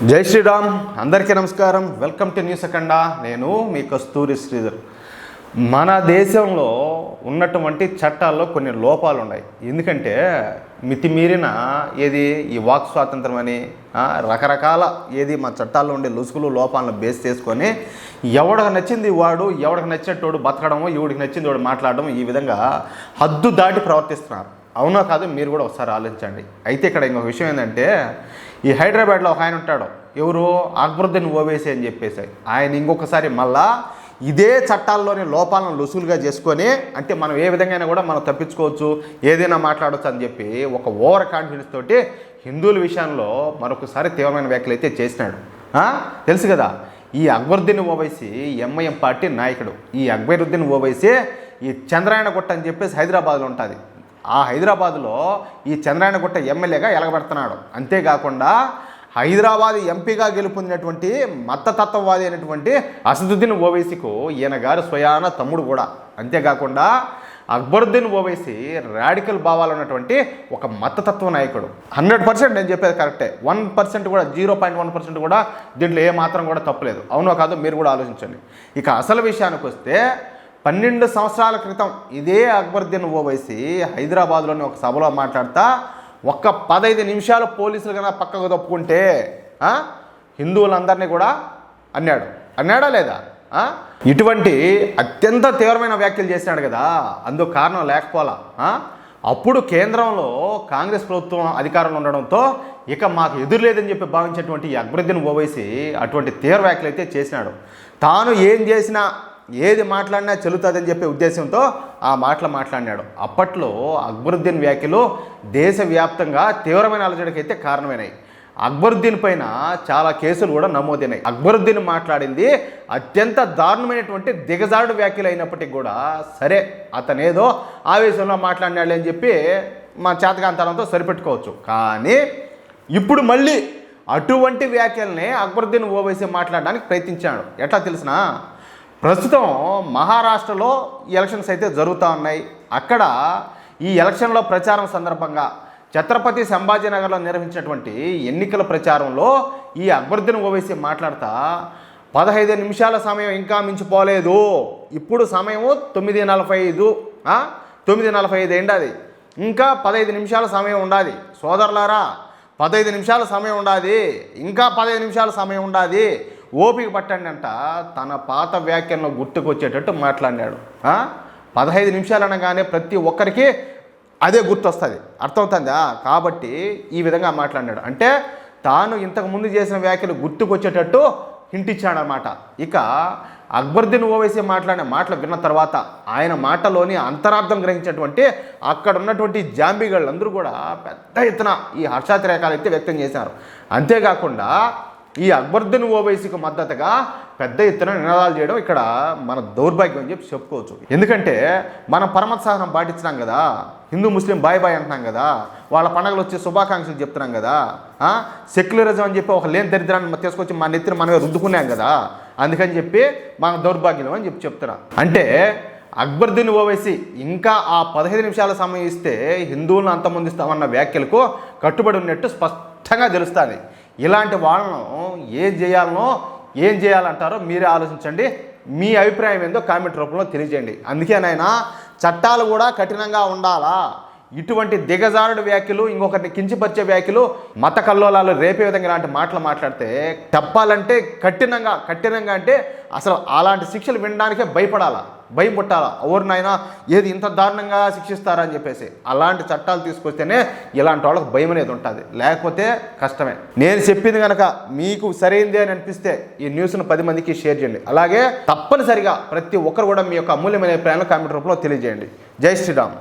జై శ్రీరామ్. అందరికీ నమస్కారం. వెల్కమ్ టు న్యూస్ అఖండ. నేను మీ కస్తూరి శ్రీధర్. మన దేశంలో ఉన్నటువంటి చట్టాల్లో కొన్ని లోపాలు ఉన్నాయి. ఎందుకంటే మితిమీరిన ఈ వాక్ స్వాతంత్రం అని రకరకాల మన చట్టాల్లో ఉండే లొసుగులు లోపాలను బేస్ చేసుకొని ఎవడికి నచ్చింది వాడు, ఎవడికి నచ్చినట్టు బతకడము, ఎవడికి నచ్చింది వాడు మాట్లాడడం, ఈ విధంగా హద్దు దాటి ప్రవర్తిస్తున్నారు. అవునో కాదు మీరు కూడా ఒకసారి ఆలోచించండి. అయితే ఇక్కడ ఇంకొక విషయం ఏంటంటే, ఈ హైదరాబాద్లో ఒక ఆయన ఉంటాడు, ఎవరు అక్బరుద్దీన్ ఓవైసీ అని చెప్పేసి. ఆయన ఇంకొకసారి మళ్ళా ఇదే చట్టాల్లోని లోపాలను లొసుగులుగా చేసుకొని, అంటే మనం ఏ విధంగా కూడా మనం తప్పించుకోవచ్చు, ఏదైనా మాట్లాడవచ్చు అని చెప్పి ఒక ఓవర్ కాన్ఫిడెన్స్ తోటి హిందువుల విషయంలో మరొకసారి తీవ్రమైన వ్యాఖ్యలు అయితే చేసినాడు. తెలుసు కదా, ఈ అక్బరుద్దీన్ ఓవైసీ ఎంఐఎం పార్టీ నాయకుడు. ఈ అక్బరుద్దీన్ ఓవైసీ ఈ చంద్రాయణగుట్ట అని చెప్పేసి హైదరాబాద్లో ఉంటుంది. ఆ హైదరాబాద్లో ఈ చంద్రాయణగుట్ట ఎమ్మెల్యేగా ఎలగబెడుతున్నాడు. అంతేకాకుండా హైదరాబాద్ ఎంపీగా గెలుపొందినటువంటి మతతత్వవాది అయినటువంటి అసదుద్దీన్ ఓవైసీకు ఈయన గారు స్వయాన తమ్ముడు కూడా. అంతేకాకుండా అక్బరుద్దీన్ ఓవైసీ రాడికల్ భావాలు ఉన్నటువంటి ఒక మతతత్వ నాయకుడు. 100% నేను చెప్పేది కరెక్టే. 1% కూడా 0.1% కూడా దీంట్లో ఏమాత్రం కూడా తప్పులేదు. అవునో కాదు మీరు కూడా ఆలోచించండి. ఇక అసలు విషయానికి వస్తే 12 సంవత్సరాల క్రితం ఇదే అక్బరుద్దీన్ ఓవైసీ హైదరాబాద్లోని ఒక సభలో మాట్లాడుతా, ఒక్క 15 నిమిషాలు పోలీసులు కన్నా పక్కకు తప్పుకుంటే హిందువులందరినీ కూడా అన్నాడా లేదా? ఇటువంటి అత్యంత తీవ్రమైన వ్యాఖ్యలు చేసినాడు కదా, అందుకు కారణం లేకపోలా. అప్పుడు కేంద్రంలో కాంగ్రెస్ ప్రభుత్వం అధికారంలో ఉండడంతో ఇక మాకు ఎదురులేదని చెప్పి భావించేటువంటి ఈ అక్బరుద్దీన్ ఓవైసీ అటువంటి తీవ్ర వ్యాఖ్యలు అయితే చేసినాడు. తాను ఏం చేసినా ఏది మాట్లాడినా చెల్లుతుందని చెప్పే ఉద్దేశంతో ఆ మాటలు మాట్లాడినాడు. అప్పట్లో అక్బరుద్దీన్ వ్యాఖ్యలు దేశవ్యాప్తంగా తీవ్రమైన అలజడికి అయితే కారణమైనాయి. అక్బరుద్దీన్ పైన చాలా కేసులు కూడా నమోదైనాయి. అక్బరుద్దీన్ మాట్లాడింది అత్యంత దారుణమైనటువంటి దిగజారుడు వ్యాఖ్యలు అయినప్పటికీ కూడా సరే, అతనేదో ఆవేశంలో మాట్లాడినాడు అని చెప్పి మా చేతకాంతనంతో సరిపెట్టుకోవచ్చు. కానీ ఇప్పుడు మళ్ళీ అటువంటి వ్యాఖ్యల్ని అక్బరుద్దీన్ ఓవైసీ మాట్లాడడానికి ప్రయత్నించాడు. ఎట్లా తెలిసినా, ప్రస్తుతం మహారాష్ట్రలో ఎలక్షన్స్ అయితే జరుగుతూ ఉన్నాయి. అక్కడ ఈ ఎలక్షన్లో ప్రచారం సందర్భంగా ఛత్రపతి సంభాజీనగర్లో నిర్వహించినటువంటి ఎన్నికల ప్రచారంలో ఈ అక్బరుద్దీన్ ఓవైసీ మాట్లాడుతూ 15 నిమిషాల సమయం ఇంకా మించిపోలేదు, ఇప్పుడు సమయం 9:45 9:45 ఉండాలి, ఇంకా 15 నిమిషాల సమయం ఉండాలి సోదరులారా, 15 నిమిషాల సమయం ఉండాలి, ఇంకా 15 నిమిషాల సమయం ఉండాలి, ఓపిక పట్టండి అంట తన పాత వ్యాఖ్యలను గుర్తుకొచ్చేటట్టు మాట్లాడినాడు. 15 నిమిషాలు అనగానే ప్రతి ఒక్కరికి అదే గుర్తొస్తుంది, అర్థమవుతుందా? కాబట్టి ఈ విధంగా మాట్లాడినాడు. అంటే తాను ఇంతకుముందు చేసిన వ్యాఖ్యలు గుర్తుకొచ్చేటట్టు హింట్ ఇచ్చాడనమాట. ఇక అక్బరుద్దీన్ ఓవైసీ మాట్లాడిన మాటలు విన్న తర్వాత ఆయన మాటలోని అంతరార్థం గ్రహించినటువంటి అక్కడ ఉన్నటువంటి జాంబీగాళ్ళందరూ కూడా పెద్ద ఎత్తున ఈ హర్షాతిరేకాలు అయితే వ్యక్తం చేశారు. అంతేకాకుండా ఈ అక్బరుద్దీన్ ఓవైసీకి మద్దతుగా పెద్ద ఎత్తున నినాదాలు చేయడం ఇక్కడ మన దౌర్భాగ్యం అని చెప్పి చెప్పుకోవచ్చు. ఎందుకంటే మనం పరమత సహనం పాటించినాం కదా, హిందూ ముస్లిం బాయ్ అంటున్నాం కదా, వాళ్ళ పండుగలు వచ్చి శుభాకాంక్షలు చెప్తున్నాం కదా, సెక్యులరిజం అని చెప్పి ఒక లేని దరిద్రాన్ని తీసుకొచ్చి మన నెత్తిన మనమే రుద్దుకున్నాం కదా, అందుకని చెప్పి మన దౌర్భాగ్యం అని చెప్పి చెప్తున్నా. అంటే అక్బరుద్దీన్ ఓవైసీ ఇంకా ఆ 15 నిమిషాల సమయం ఇస్తే హిందువులను అంతమొందిస్తామన్న వ్యాఖ్యలకు కట్టుబడి ఉన్నట్టు స్పష్టంగా తెలుస్తుంది. ఇలాంటి వాళ్ళను ఏం చేయాలంటారో మీరే ఆలోచించండి. మీ అభిప్రాయం ఏందో కామెంట్ రూపంలో తెలియజేయండి. అందుకేనైనా చట్టాలు కూడా కఠినంగా ఉండాలా, ఇటువంటి దిగజారుడు వ్యాఖ్యలు, ఇంకొకరిని కించపరిచే వ్యాఖ్యలు, మత కల్లోలాలు రేపే విధంగా ఇలాంటి మాటలు మాట్లాడితే చెప్పాలంటే కఠినంగా అంటే అసలు అలాంటి శిక్షలు వినడానికే భయం పుట్టాలా. ఎవరినైనా ఏది ఇంత దారుణంగా శిక్షిస్తారని చెప్పేసి అలాంటి చట్టాలు తీసుకొస్తేనే ఇలాంటి వాళ్ళకి భయం అనేది ఉంటుంది, లేకపోతే కష్టమే. నేను చెప్పింది కనుక మీకు సరైందే అని అనిపిస్తే ఈ న్యూస్ను 10 మందికి షేర్ చేయండి. అలాగే తప్పనిసరిగా ప్రతి ఒక్కరు కూడా మీ యొక్క అమూల్యమైన అభిప్రాయాలను కామెంట్ రూపంలో తెలియజేయండి. జై శ్రీరామ్.